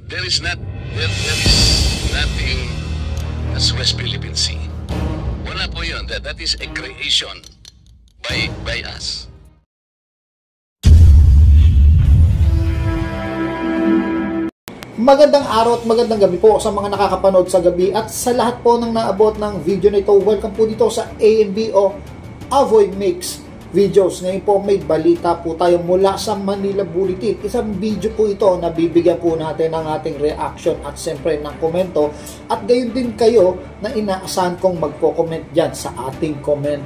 there is not there is nothing as West Philippine Sea. Wala po yun. That is a creation by us. Magandang araw at magandang gabi po sa mga nakakapanood sa gabi at sa lahat po ng naabot ng video na ito. Welcome po dito sa AMB o Avoid Mix Videos. Ngayon po may balita po tayo mula sa Manila Bulletin. Isang video po ito na bibigyan po natin ng ating reaction at siyempre ng komento. At gayon din kayo na inaasahan kong magpo-comment dyan sa ating comment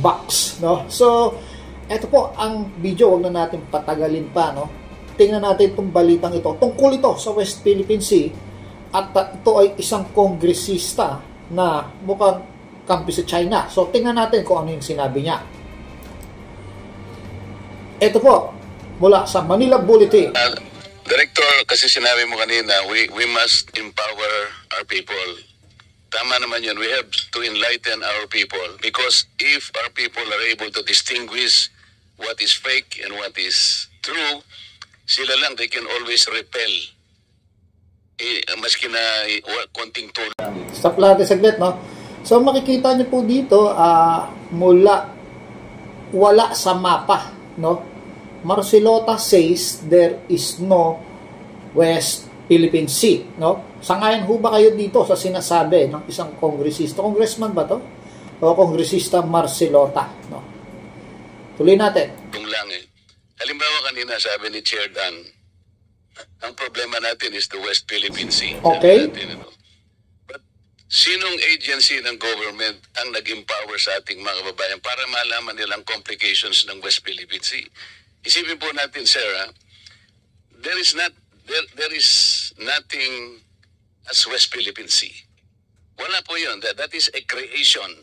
box. No? So, eto po ang video. Huwag na natin patagalin pa. No? Tingnan natin itong balitang ito. Tungkol ito sa West Philippine Sea. At ito ay isang kongresista na mukhang kampi sa China. So, tingnan natin kung ano yung sinabi niya. Ito po, mula sa Manila Bulletin. Director, kasi sinabi mo kanina, we must empower our people. Tama naman yun. We have to enlighten our people. Because if our people are able to distinguish what is fake and what is true, sila lang, they can always repel. Maski na konting tulong. Stop natin saglit, no? So, makikita niyo po dito, wala sa mapa, no? Marcelota says there is no West Philippine Sea, no? Sangayon ho ba kayo dito sa sinasabi ng isang kongresista? Congressman ba to? O kongresista Marcelota, no? Tuloy natin. Lang eh. Halimbawa kanina sabi ni Chair Dan, ang problema natin is the West Philippine Sea. Okay. But sinong agency ng government ang nag-empower sa ating mga kababayan para malaman nilang complications ng West Philippine Sea? Isipin po natin, sir, there is nothing as West Philippine Sea. Wala po yun. That is a creation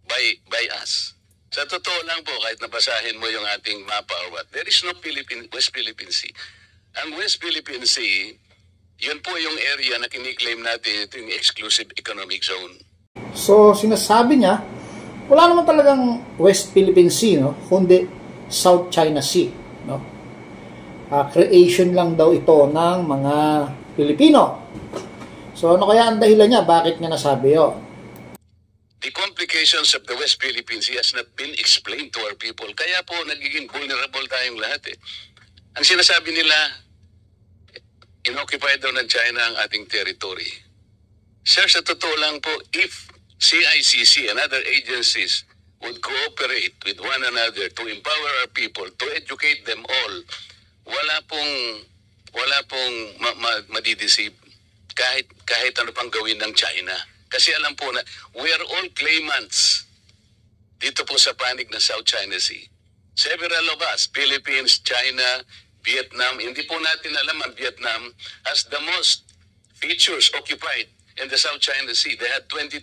by us. Sa totoo lang po, kahit nabasahin mo yung ating mapa or what, there is no West Philippine Sea. Ang West Philippine Sea, yun po yung area na kiniklaim natin, ito yung exclusive economic zone. So, sinasabi niya, wala naman talagang West Philippine Sea, no? Kundi South China Sea, no? Creation lang daw ito ng mga Pilipino. So, ano kaya ang dahilan niya? Bakit niya nasabi yun? The complications of the West Philippine Sea has not been explained to our people. Kaya po, nagiging vulnerable tayong lahat eh. Ang sinasabi nila, inoccupy daw ng China ang ating territory. Sir, sa totoo lang po, if CICC and other agencies would cooperate with one another to empower our people, to educate them all, wala pong madideceive kahit ano pang gawin ng China. Kasi alam po na, we are all claimants dito po sa panig ng South China Sea. Several of us, Philippines, China, Vietnam, hindi po natin alam ang Vietnam has the most features occupied in the South China Sea. They had 22,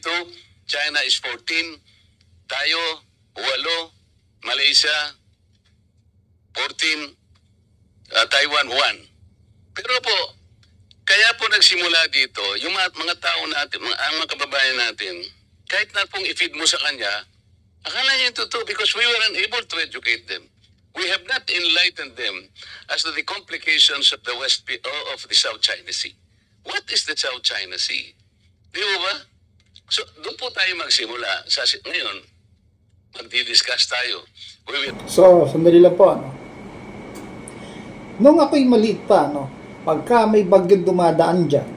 China is 14, tayo, 8, Malaysia, 14, Taiwan, 1. Pero po, kaya po nagsimula dito, yung mga tao natin, ang mga kababayan natin, kahit na pong i-feed mo sa kanya, akala niya yung totoo because we were unable to educate them. We have not enlightened them as to the complications of the South China Sea. What is the South China Sea? Di ba? So, doon po tayo magsimula. Ngayon, magdi-discuss tayo. So, sandali lang po, ano? Nung ako'y maliit pa, no? Pagka may bagyong dumadaan dyan,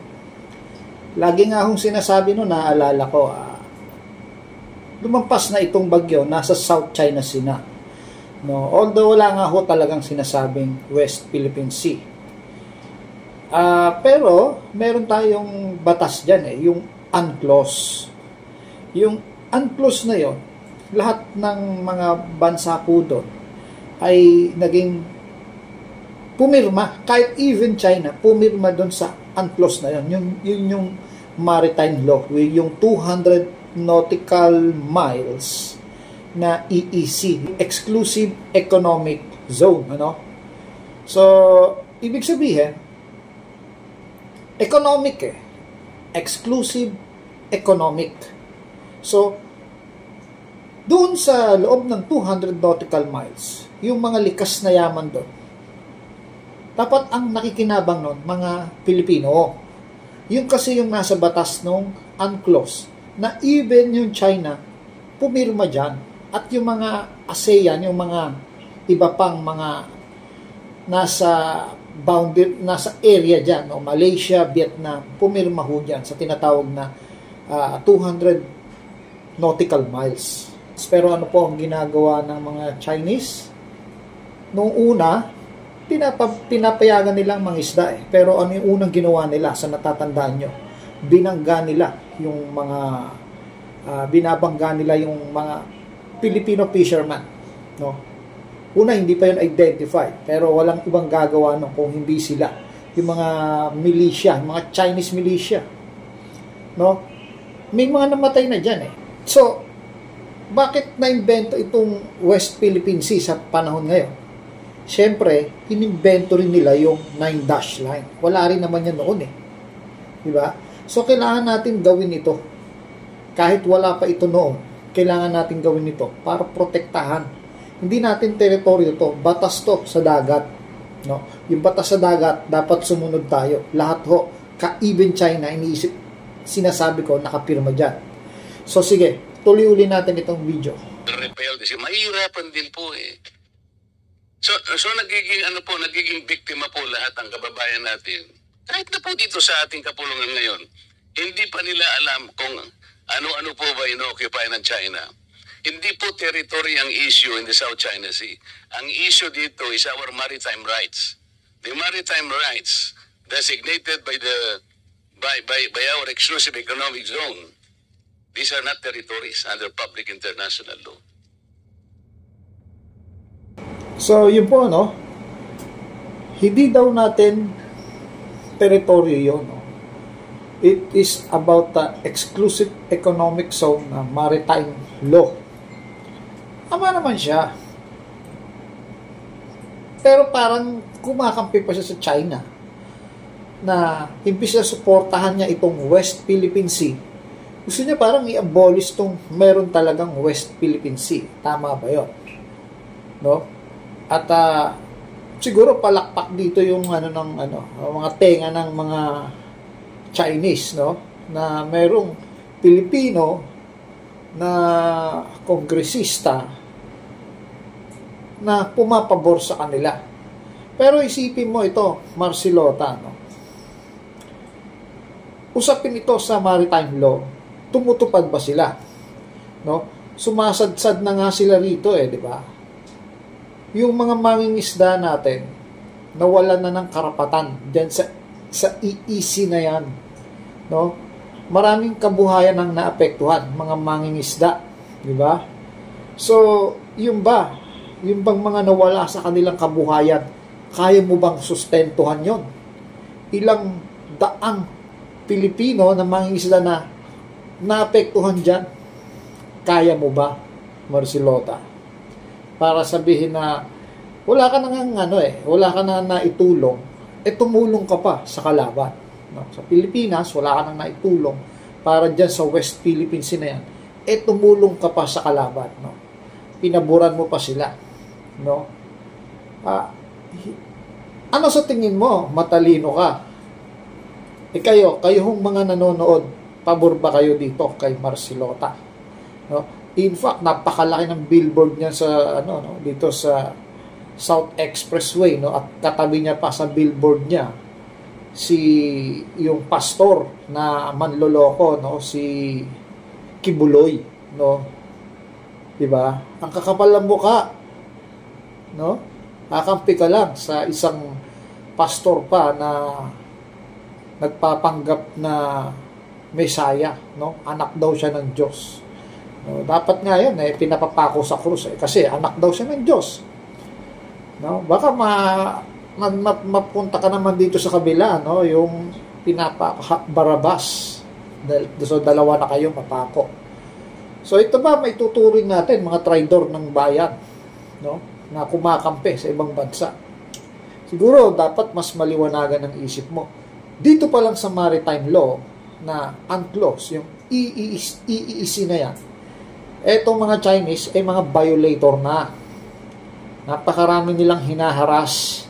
lagi nga akong sinasabi no, naalala ko, lumampas na itong bagyo, nasa South China Sea na. No? Although wala nga ho talagang sinasabing West Philippine Sea. Pero, meron tayong batas dyan eh, yung UNCLOS. Yung UNCLOS na yon, lahat ng mga bansa po doon ay naging pumirma, kahit even China, pumirma doon sa UNCLOS na yun. Yun yung maritime law, yung 200 nautical miles na EEZ, Exclusive Economic Zone. Ano? So, ibig sabihin, economic eh. Exclusive economic. So, doon sa loob ng 200 nautical miles, yung mga likas na yaman doon, Dapat ang nakikinabang nun, mga Pilipino. Yung kasi yung nasa batas nung UNCLOS, na even yung China, pumirma dyan. At yung mga ASEAN, yung mga iba pang mga nasa boundary, nasa area dyan, no? Malaysia, Vietnam, pumirma ho dyan sa tinatawag na 200 nautical miles. Pero ano po ang ginagawa ng mga Chinese? Noong una, pinapayagan nilang mangisda eh. Pero ano yung unang ginawa nila sa natatandaan nyo? Binangga nila yung mga binabangga nila yung mga Filipino fishermen, no? Una, hindi pa yun identified, pero walang ibang gagawa nun kung hindi sila. Yung mga militia, mga Chinese militia, no? May mga namatay na dyan eh. So, bakit na-invento itong West Philippine Sea sa panahon ngayon? Siyempre, inimbento rin nila yung 9-dash line. Wala rin naman yan noon eh. Diba? So, kailangan natin gawin ito. Kahit wala pa ito noon, kailangan natin gawin ito para protektahan. Hindi natin teritoryo to, batas to sa dagat. No? Yung batas sa dagat, dapat sumunod tayo. Lahat ho, ka-even China, iniisip, sinasabi ko, nakapirma dyan. So, sige, tuloy-uli natin itong video. Repel, kasi mahirapan din po eh. So nagiging biktima po lahat ang kababayan natin. Kahit na po dito sa ating kapulungan ngayon, hindi pa nila alam kung ano-ano po ba ino-occupy ng China. Hindi po territory ang issue in the South China Sea. Ang issue dito is our maritime rights. The maritime rights designated by our exclusive economic zone. These are not territories under public international law. So, yun po, no? Hindi daw natin teritoryo yun, no? It is about the exclusive economic zone na maritime law. Ama naman siya. Pero parang kumakampi pa siya sa China na imbis na suportahan niya itong West Philippine Sea, gusto niya parang i-abolish tong meron talagang West Philippine Sea. Tama ba yun? No? At siguro palakpak dito yung mga tenga ng mga Chinese, no? Na merong Pilipino na kongresista na pumapabor sa kanila. Pero isipin mo ito, Marcelota, no? Usapin ito sa maritime law. Tumutupad ba sila? No? Sumasadsad na nga sila rito eh, di ba? Yung mga mangingisda natin, nawalan na ng karapatan dyan sa EEC na yan. No? Maraming kabuhayan ang naapektuhan, mga mangingisda. Di ba? So, yung bang mga nawala sa kanilang kabuhayan, kaya mo bang sustentuhan yon? Ilang daang Pilipino na mangingisda na naapektuhan dyan, kaya mo ba, Marcelota? Para sabihin na wala ka nang wala ka na naitulong, tumulong ka pa sa kalaban. No? Sa Pilipinas, wala ka nang naitulong para dyan sa West Philippine Sea na yan, tumulong ka pa sa kalaban. No? Pinaburan mo pa sila. No? Ano sa tingin mo? Matalino ka. Kayo mga nanonood, pabor ba kayo dito kay Marcelota? No? In fact, napakalaki ng billboard niya sa dito sa South Expressway, no? At katabi niya pa sa billboard niya yung pastor na manloloko, no? Si Kibuloy, no? 'Di ba? Ang kakapal ng mukha, no? Kakampi ka lang sa isang pastor pa na nagpapanggap na Mesaya, no? Anak daw siya ng Diyos. No, dapat nga yun, pinapapako sa krus kasi anak daw siya ng Diyos. No, baka mapunta ka naman dito sa kabila, no, yung Barabas. So, dalawa na kayo mapako. So, ito ba may tuturing natin, mga traidor ng bayan, no, na kumakampi sa ibang bansa. Siguro, dapat mas maliwanagan ang isip mo. Dito pa lang sa maritime law na UNCLOS, yung EEC na yan, etong mga Chinese ay mga violator na. Napakarami nilang hinaharas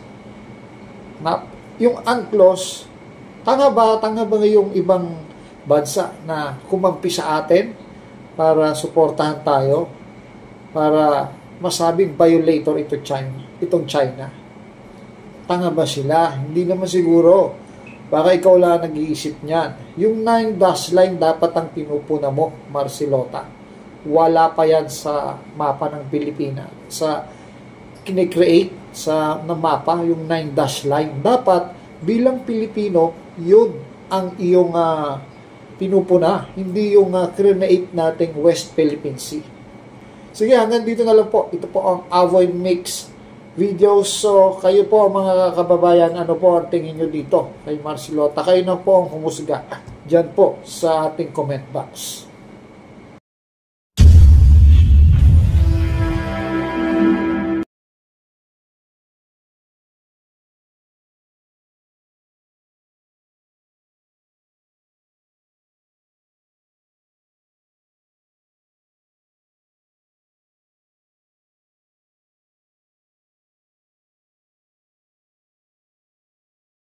Na, yung UNCLOS, tanga ba yung ibang bansa na kumampi sa atin para suportahan tayo, para masabing violator itong China? Tanga ba sila? Hindi naman siguro. Baka ikaw lang nag-iisip niyan. Yung 9 dash line dapat ang pinupuna mo, Marcelota. Wala pa yan sa mapa ng Pilipinas. Sa kine-create na mapa, yung 9 dash line. Dapat bilang Pilipino, yun ang iyong pinupuna. Hindi yung create nating West Philippine Sea. Sige, hanggang dito na lang po. Ito po ang Avoy Mix videos. So, kayo po mga kababayan, ano po ang tingin nyo dito kay Marcelota? Kayo na po ang humusga dyan po sa ating comment box.